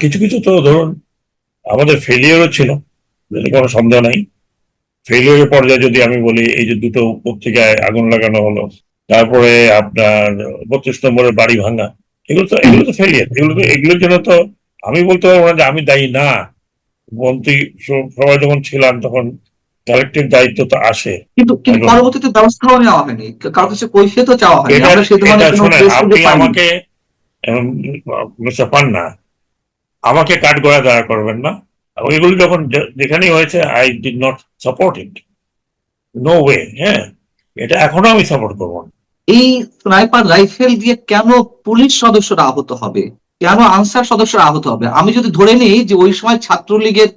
কিছু কিছু তো ধরুন আমাদের ফেলিয়ারও ছিল, যদি কোনো সন্দেহ নাই। ফেলিয়ারের পর্যায়ে যদি আমি বলি, এই যে দুটো পত্রিকায় আগুন লাগানো হলো, তারপরে আপনার 32 নম্বরের বাড়ি ভাঙা, এগুলো তো ফেলিয়ার। এগুলোর জন্য তো আমি বলতে পারবো না যে আমি দায়ী না। মন্ত্রী সবাই যখন ছিলাম তখন কালেক্টিভ দায়িত্ব তো আসে। কিন্তু কিন্তু একজন, পরবর্তীতে ব্যবস্থাও নেওয়া হয়নি, কারোর কাছে কৈফিয়তও চাওয়া হয়নি, এটা আমরা সে এটা ধরনের কোনো শোনেন, প্রেস আপনি রিলিজ পাইনি। আমাকে মিস্টার পান্না, আমাকে কাঠগড়ায় দাঁড়া করবেন না। এগুলো যখন যেখানেই হয়েছে, I did not support it, no way. হ্যাঁ, এটা এখনো আমি সাপোর্ট করবো না। এই স্নাইপার রাইফেল দিয়ে কেন পুলিশ সদস্যরা আহত হবে, কেন আনসার সদস্যরা আহত হবে? আমি যদি ধরে নিই যে ওই সময় ছাত্রলীগের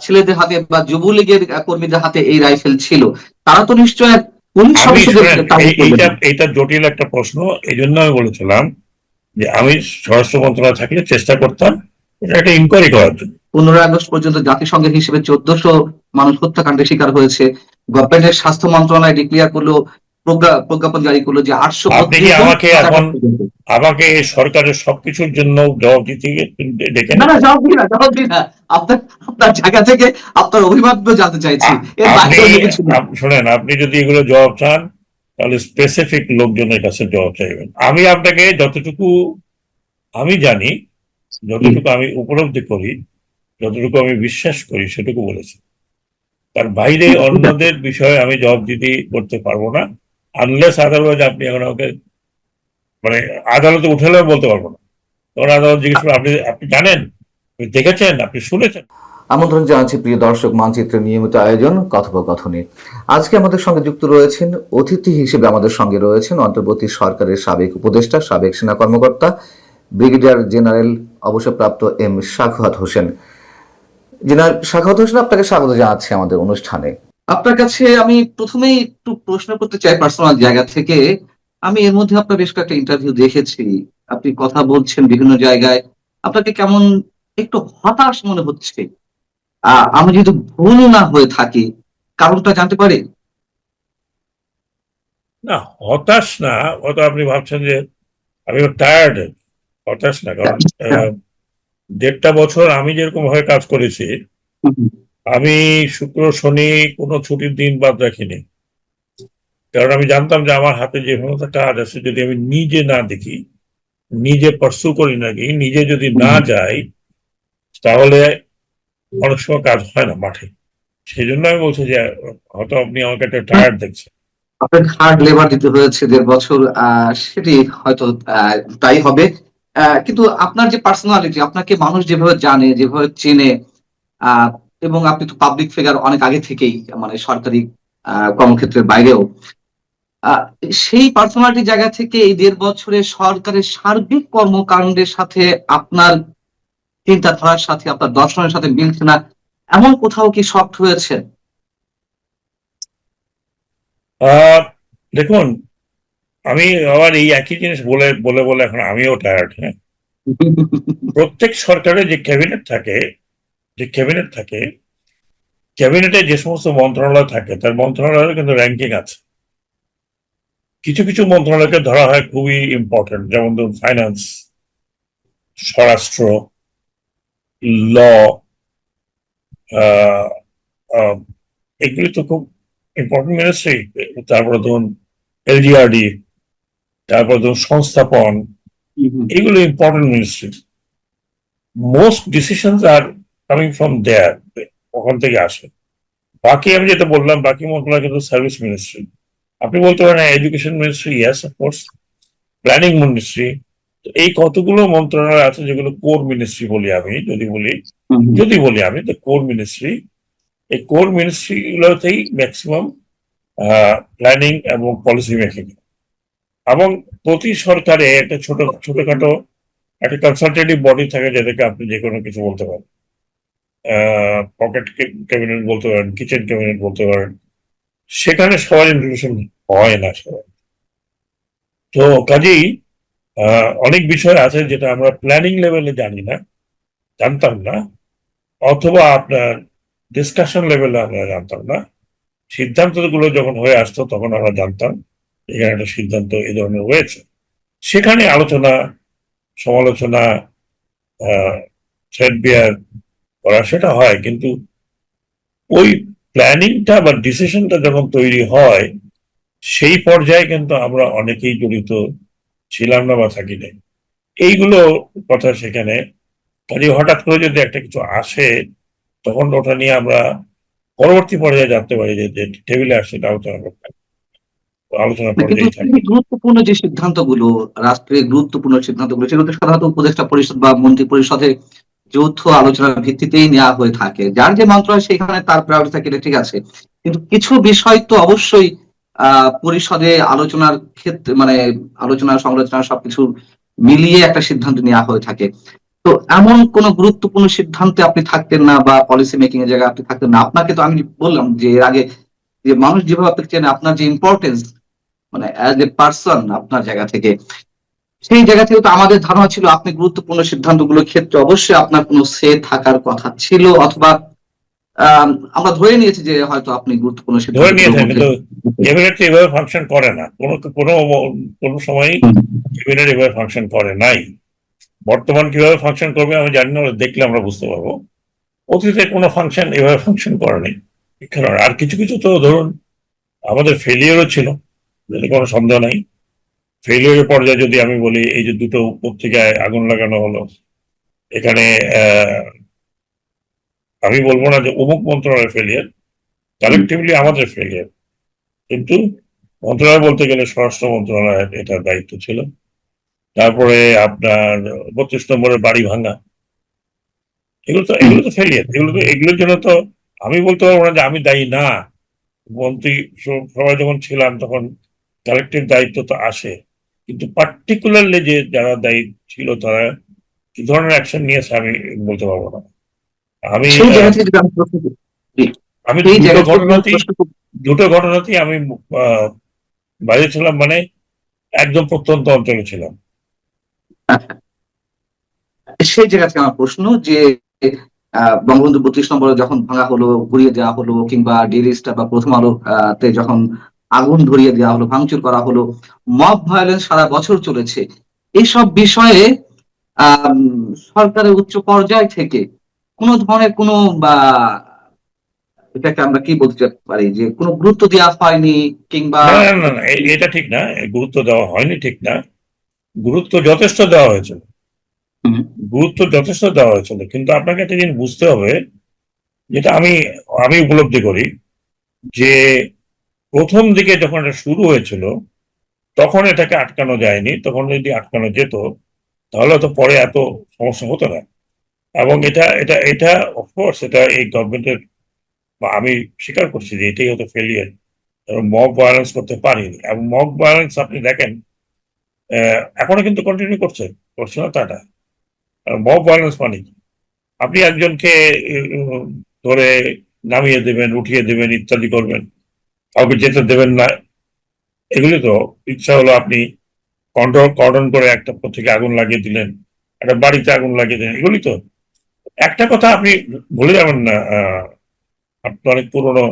ছেলেদের হাতে বা যুবলীগের কর্মীদের হাতে এই রাইফেল ছিল, তারা তো নিশ্চয় পুলিশ আমি সদস্যদের শোনেন, টার্গেট করবে এইটা না। এইটা জটিল একটা প্রশ্ন। এই জন্য আমি বলেছিলাম যে আমি স্বরাষ্ট্র মন্ত্রণালয় থাকলে চেষ্টা করতাম এটা একটা ইনকোয়ারি করার জন্য। 15 আগস্ট পর্যন্ত জাতিসংঘের হিসেবে 1400 মানুষ হত্যাকাণ্ডের শিকার হয়েছে। গভর্নমেন্টের স্বাস্থ্য মন্ত্রণালয় ডিক্লেয়ার করলো, প্রজ্ঞাপন জারি করলো যে আপনি কি 832 জন আমাকে মারা এখন, গেছে পর্যন্ত। আমাকে এই সরকারের সবকিছুর জন্য জবাব দিতে ডেকে না না, নেবেন? জবাব দিই না, জবাব দিই না। আপনার আপনার জায়গা থেকে আপনার অভিমত জানতে চাইছি, এর আপনি বাইরে অন্য কিছু না। শোনেন, আপনি যদি এগুলো জবাব চান তাহলে স্পেসিফিক লোকজনের কাছে জবাব চাইবেন। আমি আপনাকে যতটুকু আমি জানি, যতটুকু আমি উপলব্ধি করি, যতটুকু আমি বিশ্বাস করি সেটুকু বলেছি। তার বাইরে অন্যদের বিষয়ে আমি জবাব দিতে করতে পারবো না, আনলেস আদারওয়াইজ আপনি এখন আমাকে মানে আদালতে উঠেলেও বলতে পারবো না। তখন আদালত জিজ্ঞেস করবে, আপনি আপনি জানেন, আপনি দেখেছেন, আপনি শুনেছেন। আমন্ত্রণ জানাচ্ছি প্রিয় দর্শক, মানচিত্রের নিয়মিত আয়োজন কথোপকথনে। আজকে আমাদের সঙ্গে যুক্ত রয়েছেন, অতিথি হিসেবে আমাদের সঙ্গে রয়েছেন অন্তর্বর্তী সরকারের সাবেক উপদেষ্টা, সাবেক সেনা কর্মকর্তা, ব্রিগেডিয়ার জেনারেল অবসরপ্রাপ্ত এম সাখাওয়াত হোসেন। জেনারেল সাখাওয়াত হোসেন, আপনাকে স্বাগত জানাচ্ছি আমাদের অনুষ্ঠানে। আপনার কাছে আমি প্রথমেই একটু প্রশ্ন করতে চাই পার্সোনাল জায়গা থেকে। আমি এর মধ্যে আপনার বেশ কয়েকটা ইন্টারভিউ দেখেছি, আপনি কথা বলছেন বিভিন্ন জায়গায়, আপনাকে কেমন একটু হতাশ মনে হচ্ছে। আমি যদি ভুল না হয়ে থাকি, কারণটা জানতে পারি? না, হতাশ না। হয়তো আপনি ভাবছেন যে আমি টায়ার্ড। হতাশ না, কারণ হ্যাঁ। 1.5 বছর আমি যেরকম ভাবে কাজ করেছি, হুম, হুম। আমি শুক্র শনি কোনো ছুটির দিন বাদ রাখিনি। কারণ আমি জানতাম যে আমার হাতে যে সমস্ত কাজ আছে, যদি আমি নিজে না দেখি, নিজে পার্সু করি নাকি, নিজে যদি না যাই, তাহলে অনেক সময় কাজ হয় না মাঠে। সেই জন্য আমি বলছি যে হয়তো আপনি আমাকে একটা টায়ার্ড দেখছেন। আপনাকে হার্ড লেবার দিতে হয়েছে 1.5 বছর, সেটি হয়তো তাই হবে। কিন্তু আপনার যে পার্সোনালিটি, আপনাকে মানুষ যেভাবে জানে, যেভাবে চেনে, আহ, এবং আপনি তো পাবলিক ফিগার অনেক আগে থেকেই, মানে সরকারি কর্মক্ষেত্রের বাইরেও, আহ, সেই পার্সোনালিটি জায়গা থেকে এই 1.5 বছরে সরকারের সার্বিক কর্মকাণ্ডের সাথে আপনার চিন্তাধারার সাথে, আপনার দর্শনের সাথে মিলছে না, এমন কোথাও কি শক্ট হয়েছে? আহ দেখুন, আমি আবার এই একই জিনিস বলে বলে বলে এখন আমিও টায়ার্ড। হ্যাঁ, প্রত্যেক সরকারে যে ক্যাবিনেট থাকে, ক্যাবিনেটে যে সমস্ত মন্ত্রণালয় থাকে, তার মন্ত্রণালয়ের কিন্তু র্যাঙ্কিং আছে। কিছু কিছু মন্ত্রণালয়কে ধরা হয় খুবই ইম্পর্টেন্ট, যেমন ধরুন ফাইন্যান্স, স্বরাষ্ট্র, ল, এগুলি তো খুব ইম্পর্টেন্ট মিনিস্ট্রি। তারপরে ধরুন এলজিআরডি, তারপরে ধরুন সংস্থাপন, এগুলো important ministry. Most decisions are coming from there, ওখান থেকে আসে। বাকি আমি যেটা বললাম, বাকি মন্ত্রণালয় কিন্তু সার্ভিস মিনিস্ট্রি। আপনি বলতে পারেন এডুকেশন মিনিস্ট্রি, ইয়াস অফকোর্স, প্ল্যানিং মিনিস্ট্রি। এই কতগুলো মন্ত্রণালয় আছে যেগুলো কোর মিনিস্ট্রি বলি আমি, যদি বলি আমি তো কোর মিনিস্ট্রি। এই কোর মিনিস্ট্রি গুলোতেই ম্যাক্সিমাম প্ল্যানিং এবং পলিসি মেকিং। এবং প্রতি সরকারে একটা ছোটখাটো একটা কনসালটেটিভ বডি থাকে, যেটাকে আপনি যে কোনো কিছু বলতে পারেন। পকেট ক্যাবিনেট বলতে পারেন, কিচেন ক্যাবিনেট বলতে পারেন। সেখানে সবার ইনক্লুশন হয় না সবাই। তো কাজেই অনেক বিষয় আছে যেটা আমরা প্ল্যানিং লেভেলে জানি না, জানতাম না, অথবা আপনার ডিসকাশন লেভেলে আমরা জানতাম না। সিদ্ধান্তগুলো যখন হয়ে আসতো তখন আমরা জানতাম এখানে একটা সিদ্ধান্ত এই ধরনের হয়েছে। সেখানে আলোচনা, সমালোচনা, থ্রেড বিয়ার করা, সেটা হয়, কিন্তু ওই প্ল্যানিংটা বা ডিসিশনটা যখন তৈরি হয় সেই পর্যায়ে কিন্তু আমরা অনেকেই জড়িত ছিলাম না বা থাকি নাই। এইগুলো কথা সেখানে, কাজে হঠাৎ করে যদি একটা কিছু আসে তখন ওটা নিয়ে আমরা পরবর্তী পর্যায়ে জানতে পারি যে টেবিলে আসছে, এটা আলোচনা করতে হবে। আলোচনা না, কিন্তু পর্যায়ে থাকে। এই গুরুত্বপূর্ণ যে সিদ্ধান্তগুলো, রাষ্ট্রের গুরুত্বপূর্ণ সিদ্ধান্তগুলো, সেগুলো তো সাধারণত উপদেষ্টা পরিষদ বা মন্ত্রী পরিষদের যৌথ আলোচনার ভিত্তিতেই নেওয়া হয়ে থাকে। যার যে মন্ত্রণালয় সেখানে তার প্রায়োরিটি থাকে, এটা ঠিক আছে। কিন্তু কিছু বিষয় তো অবশ্যই পরিষদে আলোচনার ক্ষেত্রে, মানে আলোচনা সমালোচনা সবকিছু মিলিয়ে একটা সিদ্ধান্ত নেওয়া হয়ে থাকে। তো এমন কোন গুরুত্বপূর্ণ সিদ্ধান্তে আপনি থাকতেন না, বা পলিসি মেকিং এর জায়গায় আপনি থাকতেন না? আপনাকে তো আমি বললাম যে এর আগে, যে মানুষ যেভাবে আপনাকে চেনে, আপনার যে ইম্পর্টেন্স, মানে অ্যাজ এ পার্সন, আপনার জায়গা থেকে, সেই জায়গা থেকে তো আমাদের ধারণা ছিল আপনি গুরুত্বপূর্ণ সিদ্ধান্তগুলোর ক্ষেত্রে অবশ্যই আপনার কোনো সে থাকার কথা ছিল, অথবা আমরা ধরে নিয়েছি যে হয়তো আপনি গুরুত্বপূর্ণ ধরে সিদ্ধান্তগুলোর নিয়েছেন, মধ্যে। কিন্তু ক্যাবিনেট তো এভাবে ফাংশন করে না, কোনো সময় হুম, ক্যাবিনেট এভাবে ফাংশন করে নাই। বর্তমান কিভাবে ফাংশন করবে আমি জানি না, ওটা দেখলে আমরা বুঝতে পারবো। অতীতে কোনো ফাংশন এভাবে ফাংশন করেনি। কারণ আর কিছু কিছু তো ধরুন আমাদের ফেলিয়ারও ছিল, এতে কোনো সন্দেহ নাই। ফেলিয়ারের পর্যায়ে যদি আমি বলি, এই যে দুটো পত্রিকায় আগুন লাগানো হলো, এখানে আহ, আমি বলবো না যে অমুক মন্ত্রণালয়ের ফেলিয়ার, হুম। কালেকটিভলি আমাদের ফেলিয়ার। কিন্তু মন্ত্রণালয় বলতে গেলে স্বরাষ্ট্র মন্ত্রণালয়ের এটার দায়িত্ব ছিল। তারপরে আপনার 32 নম্বরের বাড়ি ভাঙা, হুম। এগুলো তো ফেলিয়ার, এগুলোর জন্য তো আমি বলতে পারবো না যে আমি দায়ী না। মন্ত্রী সবাই যখন ছিলাম তখন কালেকটিভ দায়িত্ব তো আসে, কিন্তু পার্টিকুলারলি যে যারা দায়ী ছিল তারা কি ধরনের অ্যাকশন নিয়েছে আমি বলতে পারবো না। আমি সেই জায়গা থেকে যদি আমি প্রশ্ন করি, জি, আমি সেই দুটো জায়গা থেকে যদি আমি ঘটনাতেই প্রশ্ন করি, দুটো ঘটনাতেই আমি আহ, বাইরে ছিলাম, মানে একদম প্রত্যন্ত অঞ্চলে ছিলাম। সেই জায়গা থেকে আমার প্রশ্ন যে বঙ্গবন্ধু 32 নম্বরে যখন ভাঙা হলো, ঘুরিয়ে দেওয়া হলো, কিংবা ডেইলি স্টার বা প্রথম আলো তে যখন আগুন ধরিয়ে দেওয়া হলো, ভাঙচুর করা হলো, মব ভায়োলেন্স সারা বছর চলেছে, এইসব বিষয়ে আম, সরকারের উচ্চ পর্যায় থেকে কোনো ধরনের কোনো, বা এটাকে আমরা কি বলতে পারি, যে কোনো গুরুত্ব দেওয়া হয়নি, কিংবা না না না না, এটা ঠিক না, গুরুত্ব দেওয়া হয়নি ঠিক না, গুরুত্ব যথেষ্ট দেওয়া হয়েছিল, হুম, কিন্তু আপনাকে একটা জিনিস বুঝতে হবে, যেটা আমি আমি উপলব্ধি করি, যে প্রথম দিকে যখন এটা শুরু হয়েছিল তখন এটাকে আটকানো যায়নি। তখন যদি আটকানো যেত তাহলে তো পরে এত সমস্যা হতো না। এবং এটা এটা এটা অফকোর্স এটা এই গভর্নমেন্টের, বা আমি স্বীকার করছি যে এটাই হতো ফেলিয়ার, এবং মব ভায়োলেন্স করতে পারিনি। এবং মব ভায়োলেন্স আপনি দেখেন এখনো কিন্তু কন্টিনিউ করছে না তা না। মব ভায়োলেন্স মানে কি? আপনি একজনকে উম, ধরে নামিয়ে দেবেন, উঠিয়ে দেবেন, ইত্যাদি করবেন, কাউকে যেতে দেবেন না, এগুলি তো ইচ্ছা হলো আপনি কর্ডন করে একটা পত্রিকা আগুন লাগিয়ে দিলেন, একটা বাড়িতে আগুন লাগিয়ে দিলেন, এগুলি তো। একটা কথা আপনি ভুলে যাবেন না, আপনি অনেক পুরনো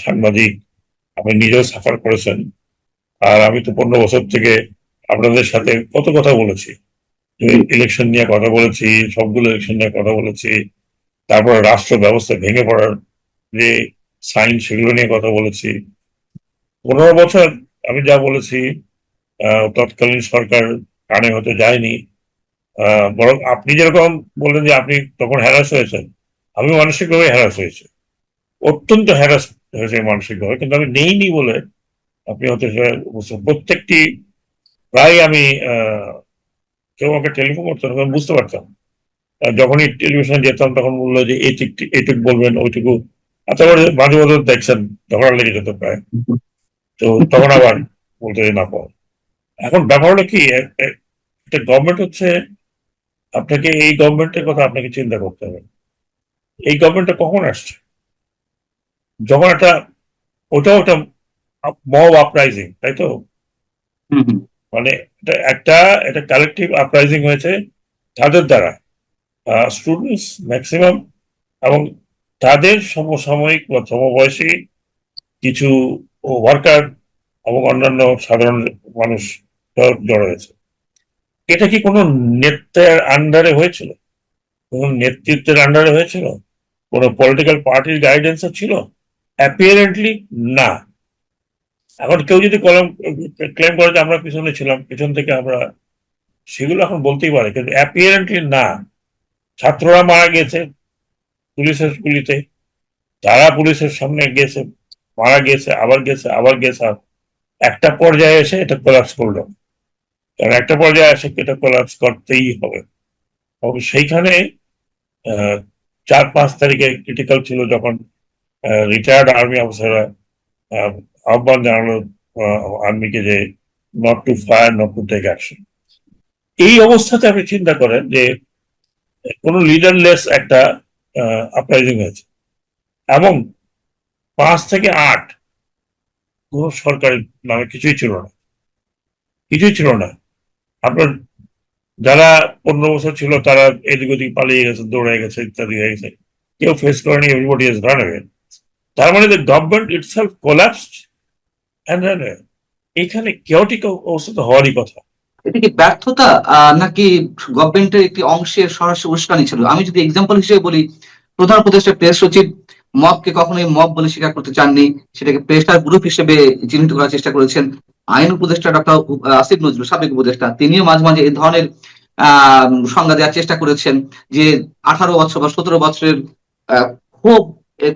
সাংবাদিক, আপনি নিজেও সাফার করেছেন। আর আমি তো 15 বছর থেকে আপনাদের সাথে কত কথা বলেছি, জি, ইলেকশন নিয়ে কথা বলেছি, সবগুলো ইলেকশন নিয়ে কথা বলেছি, তারপরে রাষ্ট্র ব্যবস্থা ভেঙে পড়ার যে সাইন সেগুলো নিয়ে কথা বলেছি। 15 বছর আমি যা বলেছি তৎকালীন সরকার কানে হতে যায়নি। বরং আপনি যেরকম বললেন যে আপনি তখন হ্যারাস হয়েছেন, আমি মানসিকভাবে হ্যারাস হয়েছে, অত্যন্ত হ্যারাস হয়েছে মানসিকভাবে, কিন্তু আমি নেইনি বলে আপনি হয়তো সেটা প্রত্যেকটি প্রায় আমি কেউ আমাকে টেলিফোন করতেন, আমি বুঝতে পারতাম। যখনই টেলিভিশন যেতাম তখন বললো যে এইটুক বলবেন, ওইটুকু। আর তারপরে মাঝে মাঝে দেখছেন ঝগড়া লেগে যেত প্রায়। তো তখন আবার বলতে যে না পাও। এখন ব্যাপার হলো কি, একটা গভর্নমেন্ট হচ্ছে, আপনাকে এই গভর্নমেন্টের কথা আপনাকে চিন্তা করতে হবে। এই গভর্নমেন্টটা কখন আসছে? যখন একটা, ওটাও একটা মব আপরাইজিং, তাই তো? হুম, হুম, মানে এটা একটা কালেকটিভ আপরাইজিং হয়েছে তাদের দ্বারা, স্টুডেন্টস ম্যাক্সিমাম, এবং তাদের সমসাময়িক বা সমবয়সী কিছু ওয়ার্কার এবং অন্যান্য সাধারণ মানুষ সব জড়ো হয়েছে। এটা কি কোনো নেতার আন্ডারে হয়েছিল? কোন নেতৃত্বের আন্ডারে হয়েছিল? কোন পলিটিক্যাল পার্টির গাইডেন্সে ছিল? অ্যাপিয়ারেন্টলি না। এখন কেউ যদি ক্লেম করে যে আমরা পিছনে ছিলাম, পিছন থেকে আমরা, সেগুলো এখন বলতেই পারে, কিন্তু অ্যাপিয়ারেন্টলি না। ছাত্ররা মারা গেছে পুলিশের গুলিতে, তারা পুলিশের সামনে গেছে, মারা গেছে, আবার গেছে, আবার গেছে, আর একটা পর্যায়ে এসে এটা কোলাপস করলো। কারণ একটা পর্যায়ে এসে এটা কোলাপস করতেই হবে। এবং সেইখানে 4-5 তারিখে ক্রিটিক্যাল ছিল, যখন রিটায়ার্ড আর্মি অফিসাররা আহ্বান জানালো আর্মিকে যে not to fire, not to take action. এই অবস্থাতে আপনি চিন্তা করেন যে কোনো লিডারলেস একটা আপরাইজিং হয়েছে, এবং 5 থেকে 8 কোনো সরকারের নামে কিছুই ছিল না, কিছুই ছিল না। আপনার যারা 15 বছর ছিল তারা এদিক ওদিক পালিয়ে গেছে, দৌড়ে গেছে, ইত্যাদি হয়ে গেছে, কেউ ফেস করেনি, এভরিবডি ইজ রান অ্যাওয়ে। তার মানে the government itself collapsed and run away. এখানে কেওটিক অবস্থা তো হওয়ারই কথা। এটা কি ব্যর্থতা নাকি গভর্নমেন্টের একটি অংশের সরাসরি উস্কানি ছিল? আমি যদি এক্সাম্পল হিসেবে বলি, প্রধান উপদেষ্টা প্রেস সচিব মবকে কখনোই মব বলে স্বীকার করতে চাননি, সেটাকে প্রেসার গ্রুপ হিসেবে চিহ্নিত করার চেষ্টা করেছেন। আইন উপদেষ্টা ডক্টর আসিফ নজরুল, সাবেক উপদেষ্টা, তিনিও মাঝে মাঝে এই ধরনের সংজ্ঞা দেওয়ার চেষ্টা করেছেন যে 18 বছর বা 17 বছরের আহ, ক্ষোভ,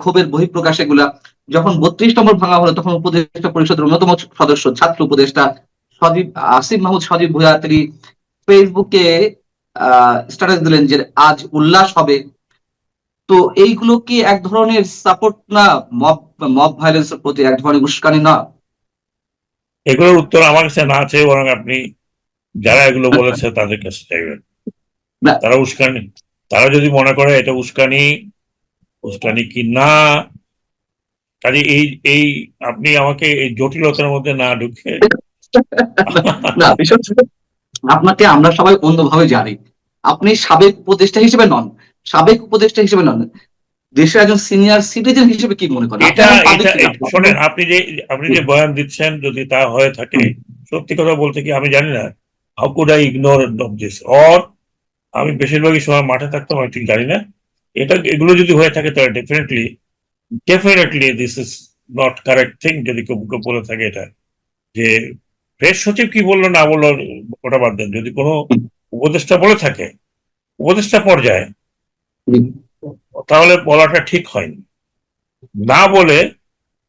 ক্ষোভের বহিঃপ্রকাশ এগুলা। যখন 32 নম্বর ভাঙা হলো, তখন উপদেষ্টা পরিষদের অন্যতম সদস্য, ছাত্র উপদেষ্টা সজীব, আসিফ মাহমুদ সজীব ভুঁইয়া, তিনি ফেসবুকে স্ট্যাটাস দিলেন যে আজ উল্লাস হবে। তো এইগুলো কি এক ধরনের সাপোর্ট না মব মব ভায়োলেন্সের প্রতি, এক ধরনের উস্কানি না? এগুলোর উত্তর আমার কাছে না আছে, বরং আপনি যারা এগুলো বলেছে তাদের কাছে চাইবেন। না, তারা উস্কানি, তারা যদি মনে করে এটা উস্কানি, উস্কানি কি না, কাজে এই এই আপনি আমাকে এই জটিলতার মধ্যে না ঢুকে না, বিষয় হচ্ছে, আপনাকে আমরা সবাই অন্যভাবে জানি। আপনি সাবেক উপদেষ্টা হিসেবে নন, সাবেক উপদেষ্টা হিসেবে নন, দেশের একজন সিনিয়র সিটিজেন হিসেবে কি মনে করেন? আপনি এটা এখন পাবলিক এটা ফিগার। শোনেন, আপনি যে বয়ান দিচ্ছেন, যদি তা হয়ে থাকে, সত্যি কথা বলতে কি আমি জানি না, how could I ignore of this, or আমি বেশিরভাগই সময় মাঠে থাকতাম, আমি ঠিক জানি না। এগুলো যদি হয়ে থাকে তাহলে definitely this is not correct thing. যদি কেউ কেউ বলে থাকে এটা, যে প্রেস সচিব কি বললো না বললো ওটা বাদ দেন, যদি কোনো উপদেষ্টা বলে থাকে উপদেষ্টা পর্যায়ে, তাহলে বলাটা ঠিক হয়নি। না বলে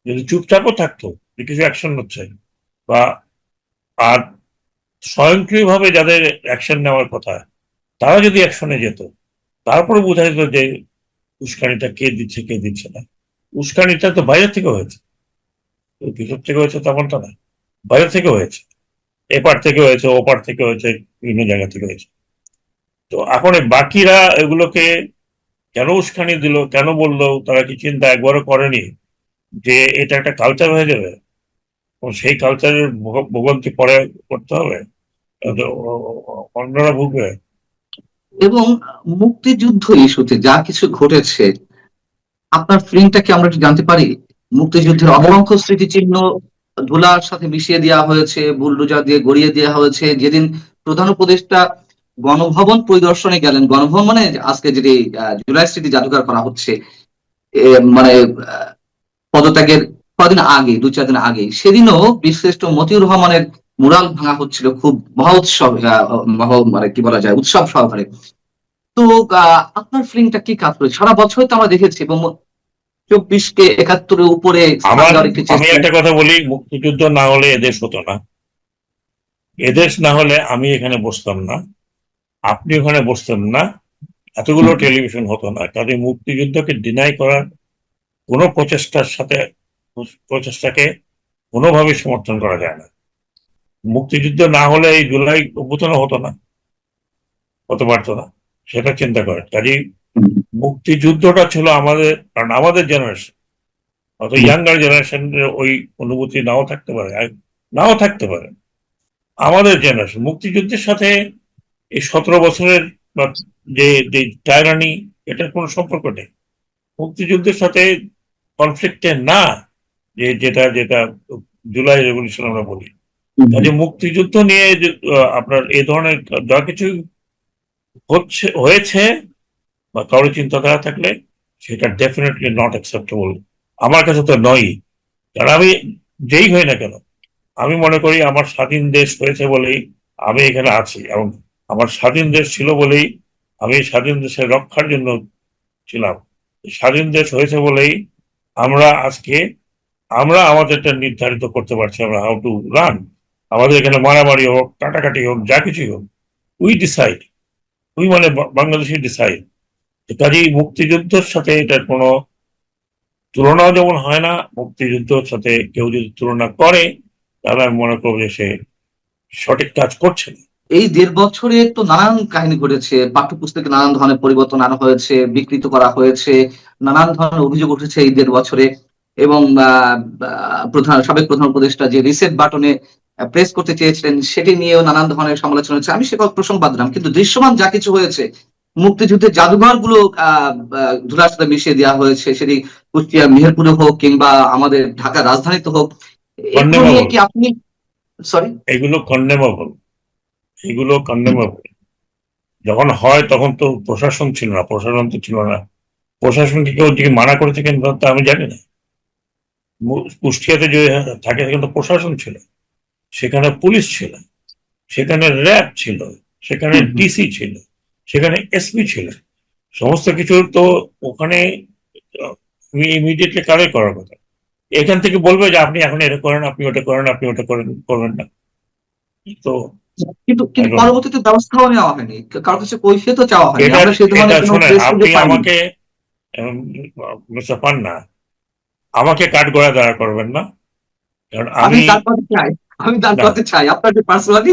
যদি চুপচাপও থাকতো যে কিছু অ্যাকশন হচ্ছে, বা আর স্বয়ংক্রিয়ভাবে যাদের অ্যাকশন নেওয়ার কথা তারা যদি অ্যাকশনে যেত, তারপরে বোঝা যেত যে উস্কানিটা কে দিচ্ছে কে দিচ্ছে না। উস্কানিটা তো বাইরে থেকে হয়েছে, ভিতর থেকে হয়েছে তেমনটা না, বাইরে থেকে হয়েছে, এপার থেকে হয়েছে, ওপার থেকে হয়েছে, বিভিন্ন জায়গা থেকে হয়েছে। তো এখন এই বাকিরা এগুলোকে কেন উস্কানি দিল, কেন বললো, তারা কি চিন্তা একবারও করেনি যে এটা একটা কালচার হয়ে যাবে, এবং সেই কালচারের ভোগান্তি পরে করতে হবে, অন্যরা ভুগবে। এবং মুক্তিযুদ্ধ ইস্যুতে যা কিছু ঘটেছে, আপনার ফিলিংটা কি আমরা একটু জানতে পারি? মুক্তিযুদ্ধের অসংখ্য স্মৃতিচিহ্ন ধুলার সাথে মিশিয়ে দেওয়া হয়েছে, বুলডোজার দিয়ে গড়িয়ে দেওয়া হয়েছে। যেদিন প্রধান উপদেষ্টা গণভবন পরিদর্শনে গেলেন, গণভবন মানে আজকে যেটি জুলাই স্মৃতি জাদুঘর করা হচ্ছে, এ, মানে পদত্যাগের কদিন আগে, 2-4 দিন আগে, সেদিনও বীরশ্রেষ্ঠ মতিউর রহমানের মুরাল ভাঙা হচ্ছিল খুব মহা উৎসব, মানে কি বলা যায়, উৎসব সহকারে। তো আপনার ফিলিংটা কি কাজ করে? সারা বছর তো আমরা দেখেছি, এবং 24কে 71-এর উপরে স্থান আমার দেওয়ার একটি আমি চেষ্টা। একটা কথা বলি, মুক্তিযুদ্ধ না হলে এদেশ হতো না, এদেশ না হলে আমি এখানে বসতাম না, আপনি ওখানে বসতেন না, এতগুলো টেলিভিশন হতো না। কাজে মুক্তিযুদ্ধকে ডিনাই করার কোনো প্রচেষ্টাকে কোনোভাবেই সমর্থন করা যায় না। মুক্তিযুদ্ধ না হলে এই জুলাই অভ্যুত্থান হতো না, হতে পারতো না, সেটা চিন্তা করেন। কাজেই মুক্তিযুদ্ধটা ছিল আমাদের, কারণ আমাদের জেনারেশন, অত ইয়াঙ্গার জেনারেশনের ওই অনুভূতি নাও থাকতে পারে, নাও থাকতে পারে। আমাদের জেনারেশন মুক্তিযুদ্ধের সাথে এই 17 বছরের বা যে যে টাইরানি, এটার কোনো সম্পর্ক নেই মুক্তিযুদ্ধের সাথে, কনফ্লিক্টে না, যে যেটা যেটা জুলাই রেভলিউশন আমরা বলি। কাজে মুক্তিযুদ্ধ নিয়ে আপনার এই ধরনের যা কিছু হয়েছে, বা কারোর চিন্তাধারা থাকলে সেটা ডেফিনেটলি নট অ্যাকসেপ্টেবল। আমার কাছে তো নয়ই, কারণ আমি যেই হই না কেন, আমি মনে করি আমার স্বাধীন দেশ হয়েছে বলেই আমি এখানে আছি, এবং আমার স্বাধীন দেশ ছিল বলেই আমি স্বাধীন দেশের রক্ষার জন্য ছিলাম। স্বাধীন দেশ হয়েছে বলেই আমরা আজকে আমরা আমাদেরটা নির্ধারিত করতে পারছি, আমরা হাউ টু রান। আমাদের এখানে মারামারি হোক, কাটাকাটি হোক, যা কিছুই হোক, উই ডিসাইড, উই মানে বাংলাদেশি ডিসাইড। কাজেই মুক্তিযুদ্ধের সাথে এটার কোনো তুলনাও যেমন হয় না, মুক্তিযুদ্ধের সাথে কেউ যদি তুলনা করে তাহলে আমি মনে করবো যে সে সঠিক কাজ করছে না। এই 1.5 বছরে তো নানান কাহিনী ঘটেছে, পাঠ্যপুস্তকে নানান ধরনের পরিবর্তন আনা হয়েছে, বিকৃত করা হয়েছে, নানান ধরনের অভিযোগ উঠেছে এই 1.5 বছরে। এবং সাবেক প্রধান উপদেষ্টা যে রিসেট বাটনে প্রেস করতে চেয়েছিলেন সেটি নিয়েও নানান ধরনের সমালোচনা হচ্ছে। আমি সে প্রসঙ্গ বাদ দিলাম, কিন্তু দৃশ্যমান যা কিছু হয়েছে, মুক্তিযুদ্ধের জাদুঘর গুলো ধুলার সাথে মিশিয়ে দেওয়া হয়েছে, সেটি কুষ্টিয়া মেহেরপুরে হোক কিংবা আমাদের ঢাকা রাজধানীতে হোক, এগুলো নিয়ে কি আপনি সরি এগুলো কন্ডেমেবল, এগুলো কন্ডেমেবল। যখন হয় তখন তো প্রশাসন ছিল না, প্রশাসন তো ছিল না, প্রশাসনকে কেউ দিকে মানা করেছে কিন্তু তা আমি জানি না। কুষ্টিয়াতে যে থাকে সেখানে তো প্রশাসন ছিল, সেখানে পুলিশ ছিল, সেখানে র্যাব ছিল, সেখানে ডিসি ছিল, সেখানে এসপি ছিল, সমস্ত কিছু তো ওখানে ইমিডিয়েটলি কারে করার কথা। এখান থেকে বলবে যে আপনি এখন এটা করেন, আপনি ওটা করেন, আপনি ওটা করেন, করবেন না। তো কিন্তু পরবর্তীতে ব্যবস্থাও নেওয়া হয়নি, কারোর কাছে কৈফিয়তও চাওয়া হয়নি। এটা আমরা সেই ধরনের কোনো শোনেন, প্রেস আপনি রিলিজ পাইনি। আমাকে মিস্টার পান্না, আমাকে কাঠগড়া দাঁড়া করবেন না, কারণ আমি আমি তার কথা চাই, আমি তার না, কথা চাই, আপনার যে পার্সোনালিটি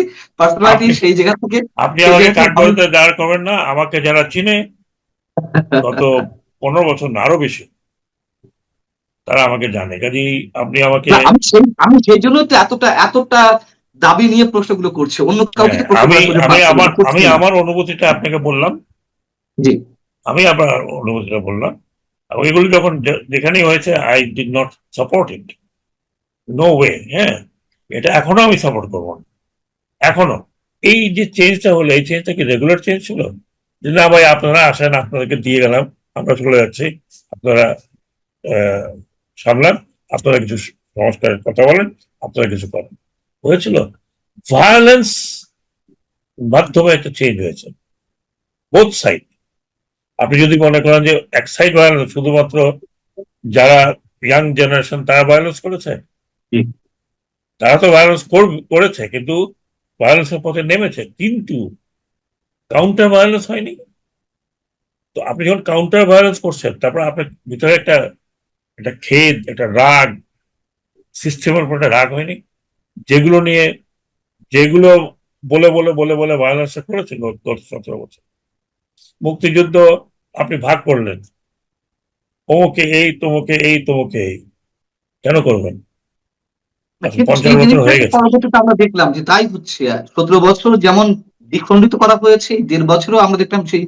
আপনি সেই জায়গা থেকে আপনি আমাকে কাঠগড়াতে দাঁড় করবেন না। আমাকে যারা চিনে গত 15 বছর না আরো বেশি, তারা আমাকে জানে। কাজেই আপনি আমাকে আমি সেই জন্য তো এতটা দাবি নিয়ে প্রশ্নগুলো করছি, অন্য কাউকে তো প্রশ্ন আমি করার সুযোগ আমি পাচ্ছি না, আমার করছি আমি না। আমার অনুভূতিটা আপনাকে বললাম, জি, আমি আমার অনুভূতিটা বললাম, এবং এগুলো যখন যেখানেই হয়েছে I did not support it, no way. হ্যাঁ, এটা এখনো আমি সাপোর্ট করবো না, এখনো। এই যে চেঞ্জটা হলো, এই চেঞ্জটা কি রেগুলার চেঞ্জ ছিল? যে না ভাই আপনারা আসেন, আপনাদেরকে দিয়ে গেলাম, আমরা চলে যাচ্ছি, আপনারা সামলান, আপনারা কিছু সংস্কারের কথা বলেন, আপনারা কিছু করেন, হয়েছিল? ভায়োলেন্স মাধ্যমে একটা চেঞ্জ হয়েছে, বোথ সাইড। আপনি যদি মনে করেন যে এক সাইড ভায়োলেন্স, শুধুমাত্র যারা ইয়াং জেনারেশন তারা ভায়োলেন্স করেছে, তারা তো ভায়োলেন্স করেছে, কিন্তু ভায়োলেন্সের পথে নেমেছে, কিন্তু কাউন্টার ভায়োলেন্স হয়নি। তো আপনি যখন কাউন্টার ভায়োলেন্স করছেন, তারপর আপনার ভিতরে একটা একটা খেদ, একটা রাগ, সিস্টেমের উপর একটা রাগ হয়নি, যেগুলো নিয়ে, যেগুলো বলে বলে বলে বলে ভায়োলেন্স করেছে গত 17 বছর। মুক্তিযুদ্ধ আপনি ভাগ করলেন, অমুকে এই, তোমাকে এই, তোমাকে এই, কেন করবেন? এখন কিন্তু 50 সেই বছর জিনিসটা হয়ে গেছে। পরবর্তীতে আমরা দেখলাম যে তাই হচ্ছে। 17 বছর যেমন দ্বিখণ্ডিত করা হয়েছে, 1.5 বছরও আমরা দেখলাম সেই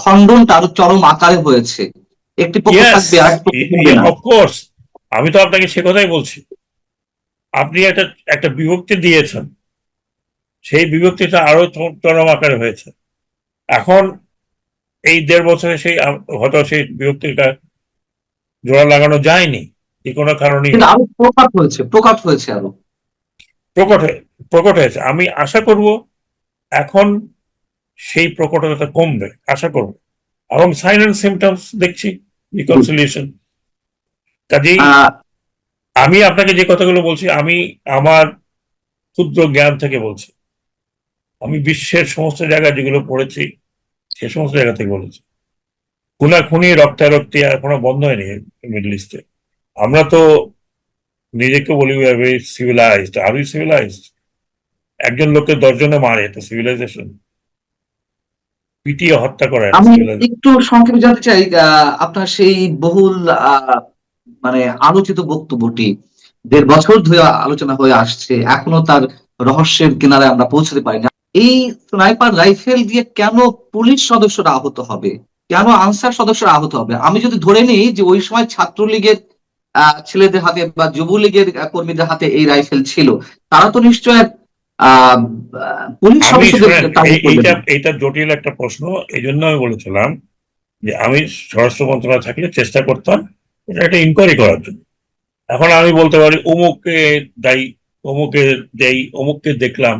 খণ্ডনটা আরো চরম আকারে হয়েছে। একটি পক্ষ ইয়েস, থাকবে আর একটি পক্ষ থাকবে না। অফকোর্স, আমি তো আপনাকে সে কথাই বলছি। আপনি একটা একটা বিভক্তি দিয়েছেন, সেই বিভক্তিটা আরো চরম আকারে হয়েছে। এখন এই 1.5 বছরে সেই হয়তো সেই বিভক্তিটা জোড়া লাগানো যায়নি, যে কোনো কারণেই কিন্তু হোক। আরো প্রকাট হয়েছে আরো। প্রকট প্রকট হয়েছে। আমি আশা করব এখন সেই প্রকটতা কমবে, আশা করব। এবং সাইন অ্যান্ড সিমটমস দেখছি, রিকনসিলিয়েশন। কাজেই আহ আমি আপনাকে যে কথাগুলো বলছি, আমি আমার ক্ষুদ্র জ্ঞান থেকে বলছি। আমি বিশ্বের সমস্ত জায়গায় যেগুলো পড়েছি, সে সমস্ত জায়গা থেকে বলেছি। খুনাখুনি, রক্তারক্তি এখনো বন্ধ হয়নি মিডল ইস্টে। আমরা তো নিজেকে বলি সিভিলাইজড, আর ইউ সিভিলাইজড? একজন লোককে 10 জনে মারে, এটা সিভিলাইজেশন? পিটিয়ে হত্যা করা, এটা আমি সিভিলাইজেশন? একটু সংক্ষেপে জানতে চাই, আপনার সেই বহুল মানে আলোচিত বক্তব্যটি 1.5 বছর ধরে আলোচনা হয়ে আসছে, এখনো তার রহস্যের কিনারে আমরা পৌঁছতে পারি না। এই স্নাইপার রাইফেল দিয়ে কেন পুলিশ সদস্যরা আহত হবে, কেন আনসার সদস্যরা আহত হবে? আমি যদি ধরে নিই যে ওই সময় ছাত্রলীগের ছেলেদের হাতে বা যুবলীগের কর্মীদের হাতে এই রাইফেল ছিল, তারা তো নিশ্চয় পুলিশ আমি সদস্যদের শোনেন, টার্গেট করবে না। এইটা জটিল একটা প্রশ্ন। এই জন্য আমি বলেছিলাম যে আমি স্বরাষ্ট্র মন্ত্রণালয় থাকলে চেষ্টা করতাম এটা একটা ইনকোয়ারি করার জন্য। এখন আমি বলতে পারি অমুককে দায়ী, অমুকে দেই, অমুককে দেখলাম,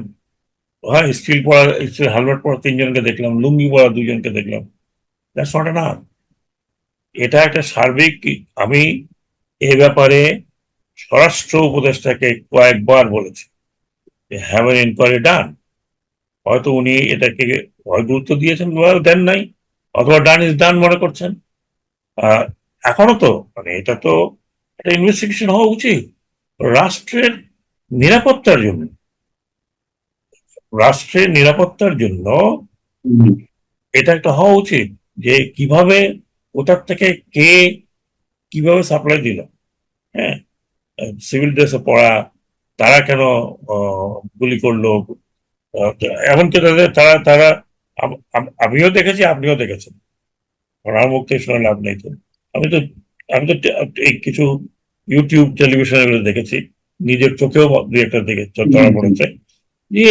হ্যাঁ স্টিল পরা, স্টিল হেলমেট পরা 3 জনকে দেখলাম, লুঙ্গি পরা 2 জনকে দেখলাম। That's not enough. এটা একটা সার্বিক, আমি এ ব্যাপারে স্বরাষ্ট্র উপদেষ্টাকে কয়েকবার বলেছি হ্যাভ এন ইনকোয়ারি ডান। হয়তো উনি এটাকে হয় গুরুত্ব দিয়েছেন বা দেন নাই, অথবা ডান ইজ ডান মনে করছেন। আহ, এখনো তো মানে এটা তো একটা ইনভেস্টিগেশন হওয়া উচিত রাষ্ট্রের নিরাপত্তার জন্য। রাষ্ট্রের নিরাপত্তার জন্য এটা একটা হওয়া উচিত যে কিভাবে ওটার থেকে কে কিভাবে সাপ্লাই দিল। হ্যাঁ, সিভিল ড্রেসে পড়া, তারা কেন গুলি করলো, এমনকি তাদের তারা তারা আমিও দেখেছি, আপনিও দেখেছেন, আমার মুখ থেকে শুনে লাভ নেই তো। আমি তো আমি তো এই কিছু ইউটিউব টেলিভিশন এগুলো দেখেছি, নিজের চোখেও 2-1টা দেখে ধরা পড়েছে যে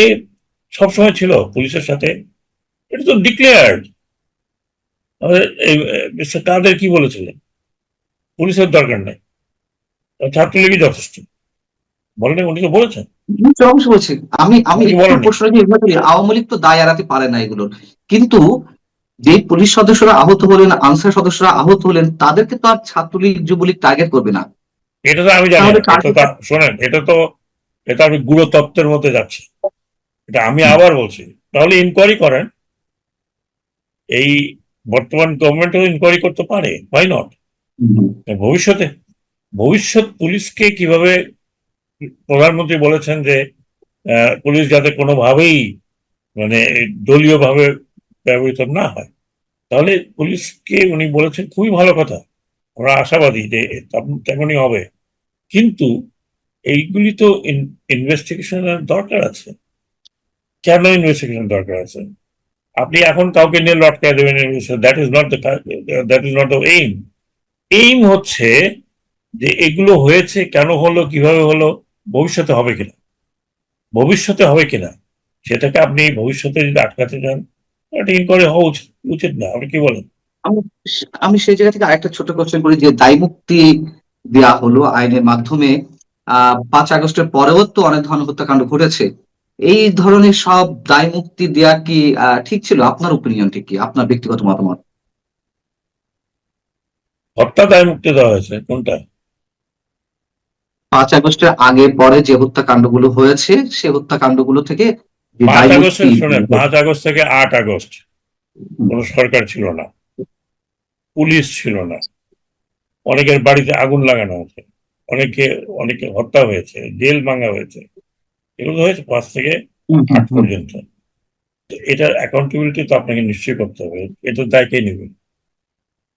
সবসময় ছিল পুলিশের সাথে। এটা তো ডিক্লেয়ার্ড। এই মিস্টার কাদের কি বলেছিলেন, পুলিশের দরকার নেই, ছাত্রলীগই যথেষ্ট বলেন, উনি তো বলেছেন। অংশ বলছি। আমি আমি উনি একটু বলেন প্রশ্ন নিয়ে এভাবে করি, আওয়ামী লীগ তো দায় এড়াতে পারে না এগুলোর, কিন্তু যে পুলিশ সদস্যরা আহত হলেন, আনসার সদস্যরা আহত হলেন, তাদেরকে তো আর ছাত্রলীগ যুবলীগ টার্গেট করবে না। এটা তো আমি জানি তাহলে না, এটা তো শোনেন, এটা আপনি গুড়ো তত্ত্বের মধ্যে যাচ্ছে। এটা আমি আবার বলছি, তাহলে ইনকোয়ারি করেন। এই বর্তমান গভর্নমেন্টও ইনকোয়ারি করতে পারে, হোয়াই নট। ভবিষ্যতে ভবিষ্যৎ পুলিশকে কিভাবে, প্রধানমন্ত্রী বলেছেন যে পুলিশ যাতে কোনোভাবেই মানে দলীয় ভাবে ব্যবহৃত না হয়, তাহলে পুলিশকে উনি বলেছেন, খুবই ভালো কথা, আমরা আশাবাদী যে তেমনই হবে। কিন্তু এইগুলি তো ইনভেস্টিগেশনের দরকার আছে। কেন ইনভেস্টিগেশন দরকার আছে? আপনি এখন কাউকে নিয়ে লটকায় দেবেন, that is not the aim. Aim হচ্ছে যে এগুলো হয়েছে, কেন হলো, কিভাবে হলো, ভবিষ্যতে হবে কিনা, ভবিষ্যতে হবে কিনা সেটাকে আপনি ভবিষ্যতে যদি আটকাতে চান, এটা ইনকোয়ারি হওয়া উচিত উচিত না। আপনি কি বলেন? আমি আমি সেই জায়গা থেকে আরেকটা ছোট কোশ্চেন করি, যে দায় মুক্তি দেওয়া হলো আইনের মাধ্যমে, 5 আগস্টের পরেও তো অনেক ধরনের হত্যাকাণ্ড ঘটেছে। এই ধরনের সব দায় মুক্তি দেওয়া কি ঠিক ছিল? আপনার ওপিনিয়নটি কি, আপনার ব্যক্তিগত মতামত? হত্যা দায় মুক্তি দেওয়া হয়েছে কোনটা? 5 আগস্টের আগে পরে যে হত্যাকাণ্ডগুলো হয়েছে, সে হত্যাকাণ্ডগুলো থেকে যে পাঁচ দায় আগস্টে মুক্তি। শোনেন, 5 আগস্ট থেকে 8 আগস্ট কোনো সরকার ছিল না, পুলিশ ছিল না, অনেকের বাড়িতে আগুন লাগানো হয়েছে, অনেকে অনেকে হত্যা হয়েছে, জেল ভাঙা হয়েছে, এগুলো হয়েছে 5 থেকে 8 পর্যন্ত। তো এটার অ্যাকাউন্টেবিলিটি তো আপনাকে নিশ্চয়ই করতে হবে। এটার দায় কে নেবে?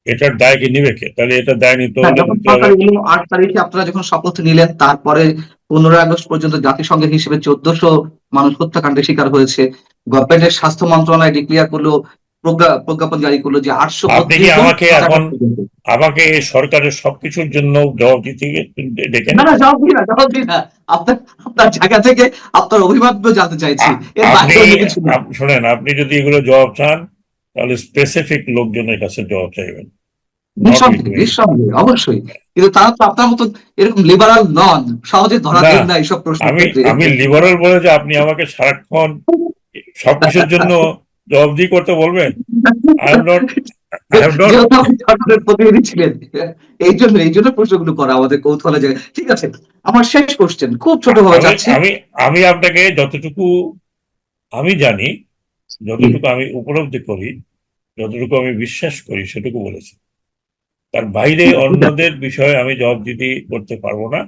এটার দায় কে নিবে কে? তাহলে এটার দায় নিতে হ্যাঁ, হলে যখন নিতে হবে। সরকার এগুলো 8 তারিখে আপনারা যখন শপথ নিলেন, তারপরে 15 আগস্ট পর্যন্ত জাতিসংঘের হিসেবে 1400 মানুষ হত্যাকাণ্ডের শিকার হয়েছে। গভর্নমেন্টের স্বাস্থ্য মন্ত্রণালয় ডিক্লেয়ার করলো, প্রজ্ঞাপন জারি করলো যে আপনি কি 832 জন আমাকে 5 এখন আগস্ট পর্যন্ত। আমাকে এই সরকারের সবকিছুর জন্য জবাব দিতে ডেকে না না, এনেছেন? জবাব দিই না, জবাব দিই না। আপনার আপনার জায়গা থেকে আপনার অভিমত জানতে চাইছি, এর আপনি বাইরে অন্য কিছু না। শোনেন, আপনি যদি এগুলো জবাব চান তাহলে স্পেসিফিক লোকজনের কাছে জবাব চাইবেন, নট উইথ নিঃসন্দেহে মি। নিঃসন্দেহে অবশ্যই, কিন্তু তারা তো আপনার মতো এরকম লিবারাল নন, সহজে ধরা না, দেন না এইসব প্রশ্নের আমি ক্ষেত্রে। আমি লিবারাল বলে যে আপনি আমাকে সারাক্ষণ সবকিছুর জন্য জবাবদিহি করতে বলবেন? I am not, I have not. যেহেতু আপনি সরকারের প্রতিনিধি ছিলেন, এই জন্য প্রশ্নগুলো করা আমাদের কৌতূহলের জায়গা। ঠিক আছে, আমার শেষ কোশ্চেন, খুব ছোট ভাবে আমি যাচ্ছে। আমি আমি আপনাকে যতটুকু আমি জানি, যতটুকু আমি উপলব্ধি করি, যতটুকু আমি বিশ্বাস করি সেটুকু বলেছি। তার বাইরে ঠিক আছে। অন্যদের বিষয়ে আমি জবাবদিহি করতে পারবো না,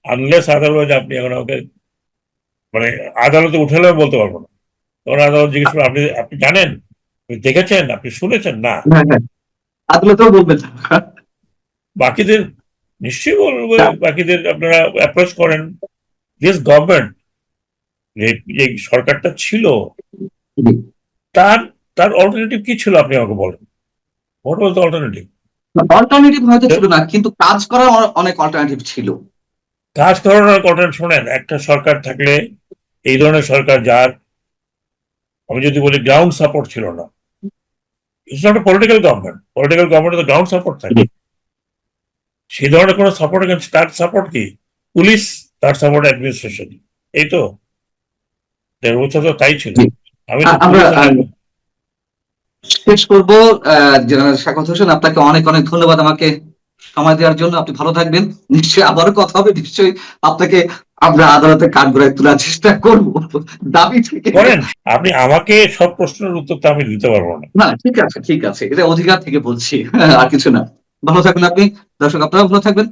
আনলেস আদারওয়াইজ আপনি এখন আমাকে মানে আদালতে উঠালেও বলতে পারবো না। তখন আদালত জিজ্ঞেস করবে আপনি আপনি জানেন, আপনি দেখেছেন, আপনি শুনেছেন না। হ্যাঁ হ্যাঁ, আদালতেও বলবেন না। বাকিদের নিশ্চয়ই বলবে, বাকিদের আপনারা অ্যাপ্রোচ করেন। দিস গভর্নমেন্ট, যে সরকারটা ছিল, তার তার অল্টারনেটিভ কি ছিল আপনি আমাকে বলেন। What was the alternative? Alternative হয়তো ছিল না, কিন্তু কাজ করার অনেক অল্টারনেটিভ ছিল। কাজ করানোর কথা শোনেন, একটা সরকার থাকলে, এই ধরনের সরকার যার, আমি যদি বলি গ্রাউন্ড সাপোর্ট ছিল না, it's not a political government. Political গভর্নমেন্টে গ্রাউন্ড সাপোর্ট থাকে, সেই ধরনের কোনো সাপোর্ট, তার সাপোর্ট কি পুলিশ, তার সাপোর্ট অ্যাডমিনিস্ট্রেশন, এই তো 1.5 বছর তো তাই ছিল। আমি তো আমরা শেষ করবো। জেনারেল শাকত হোসেন, আপনাকে অনেক অনেক ধন্যবাদ আমাকে সময় দেওয়ার জন্য। আপনি ভালো থাকবেন, নিশ্চয়ই আবারও কথা হবে, নিশ্চয়ই আপনাকে আমরা আদালতে কাঠগড়ায় তোলার চেষ্টা করবো দাবি থেকে। করেন, আপনি আমাকে সব প্রশ্নের উত্তর তো আমি দিতে পারবো না। না ঠিক আছে, ঠিক আছে, এটা অধিকার থেকে বলছি, আর কিছু না। ভালো থাকবেন আপনি, দর্শক আপনারাও ভালো থাকবেন।